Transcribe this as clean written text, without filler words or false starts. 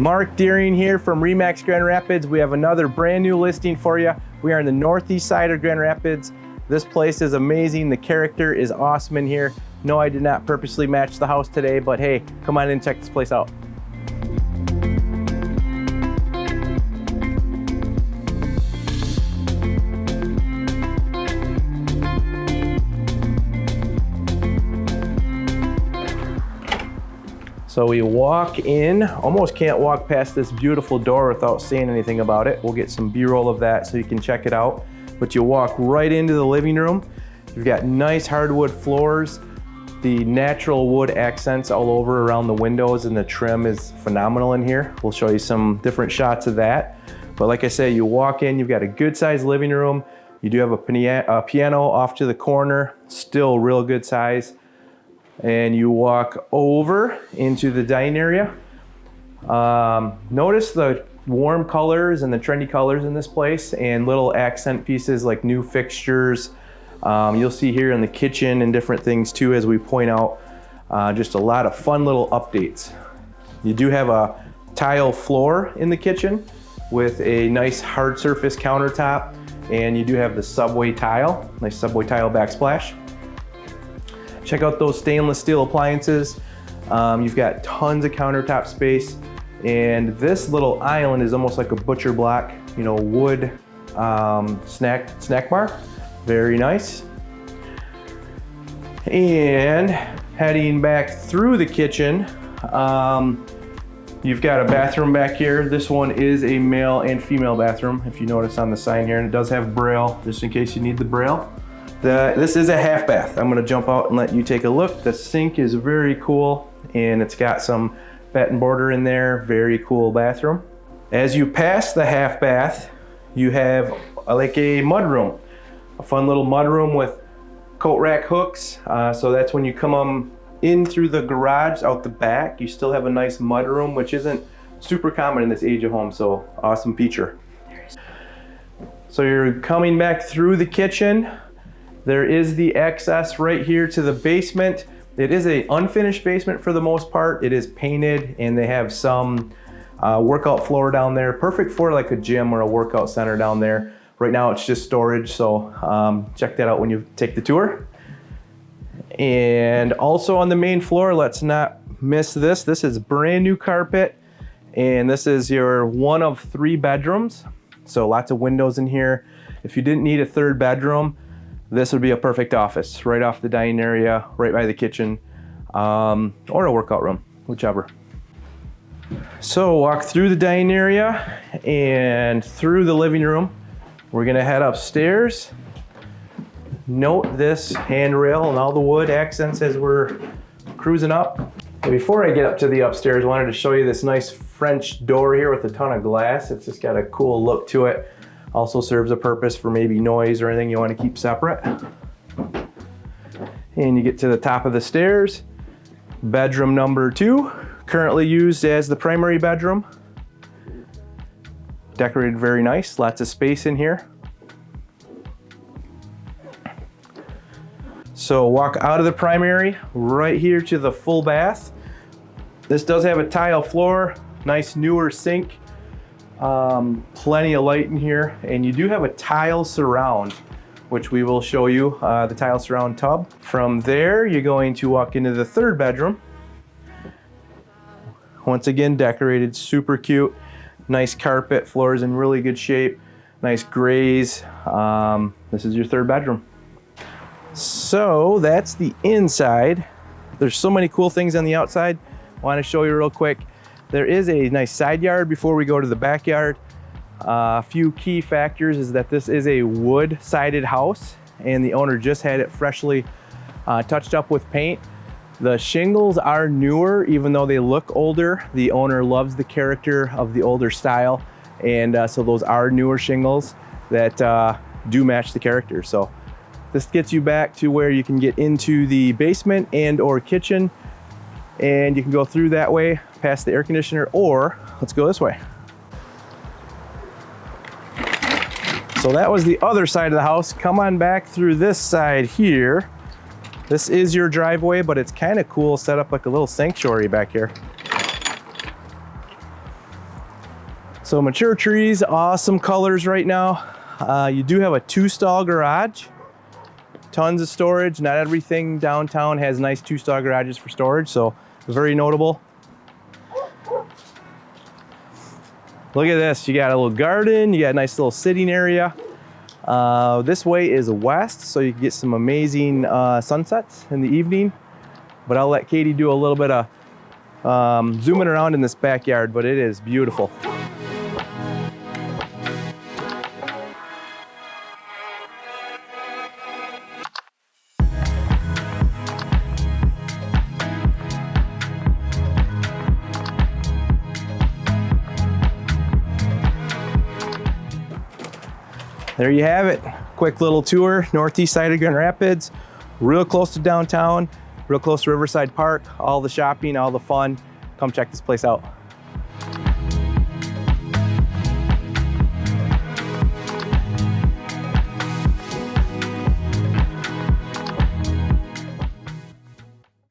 Mark Deering here from Remax Grand Rapids. We have another brand new listing for you. We are in the northeast side of Grand Rapids. This place is amazing. The character is awesome in here. No, I did not purposely match the house today, but hey, come on in and check this place out. So we walk in, almost can't walk past this beautiful door without saying anything about it. We'll get some B-roll of that so you can check it out. But you walk right into the living room. You've got nice hardwood floors, the natural wood accents all over around the windows, and the trim is phenomenal in here. We'll show you some different shots of that. But like I say, you walk in, you've got a good sized living room. You do have a piano off to the corner, still real good size. And you walk over into the dining area. Notice the warm colors and the trendy colors in this place, and little accent pieces like new fixtures. You'll see here in the kitchen and different things too, as we point out. Just a lot of fun little updates. You do have a tile floor in the kitchen with a nice hard surface countertop, and you do have the subway tile, nice subway tile backsplash. Check out those stainless steel appliances. You've got tons of countertop space, and this little island is almost like a butcher block, you know, wood snack bar. Very nice. And heading back through the kitchen, you've got a bathroom back here. This one is a male and female bathroom, if you notice on the sign here, and it does have braille, just in case you need the braille. This is a half bath. I'm gonna jump out and let you take a look. The sink is very cool, and it's got some batten border in there. Very cool bathroom. As you pass the half bath, you have like a mud room, a fun little mud room with coat rack hooks. So that's when you come in through the garage out the back, you still have a nice mud room, which isn't super common in this age of home. So awesome feature. So you're coming back through the kitchen. There is the access right here to the basement. It is an unfinished basement for the most part. It is painted, and they have some workout floor down there. Perfect for like a gym or a workout center down there. Right now it's just storage, so check that out when you take the tour. And also on the main floor, let's not miss this. This is brand new carpet, and this is your one of 3 bedrooms. So lots of windows in here. If you didn't need a 3rd bedroom, this would be a perfect office, right off the dining area, right by the kitchen, or a workout room, whichever. So walk through the dining area and through the living room. We're gonna head upstairs. Note this handrail and all the wood accents as we're cruising up. And before I get up to the upstairs, I wanted to show you this nice French door here with a ton of glass. It's just got a cool look to it. Also serves a purpose for maybe noise or anything you want to keep separate. And you get to the top of the stairs. Bedroom number 2, currently used as the primary bedroom. Decorated very nice, lots of space in here. So walk out of the primary, right here to the full bath. This does have a tile floor, nice newer sink. Plenty of light in here, and you do have a tile surround, which we will show you, the tile surround tub. From there, you're going to walk into the 3rd bedroom. Once again, decorated super cute. Nice carpet, floors in really good shape, nice grays. This is your 3rd bedroom. So that's the inside. There's so many cool things on the outside. I want to show you real quick. There is a nice side yard before we go to the backyard. A few key factors is that this is a wood sided house, and the owner just had it freshly touched up with paint. The shingles are newer, even though they look older. The owner loves the character of the older style, and so those are newer shingles that do match the character. So this gets you back to where you can get into the basement and or kitchen, and you can go through that way past the air conditioner, or let's go this way. So that was the other side of the house. Come on back through this side here. This is your driveway, but it's kind of cool, set up like a little sanctuary back here. So mature trees, awesome colors right now. You do have a 2-stall garage. Tons of storage. Not everything downtown has nice 2-stall garages for storage, so very notable. Look at this. You got a little garden. You got a nice little sitting area. This way is west, so you can get some amazing sunsets in the evening. But I'll let Katie do a little bit of zooming around in this backyard, but it is beautiful. There you have it. Quick little tour, northeast side of Grand Rapids, real close to downtown, real close to Riverside Park, all the shopping, all the fun. Come check this place out.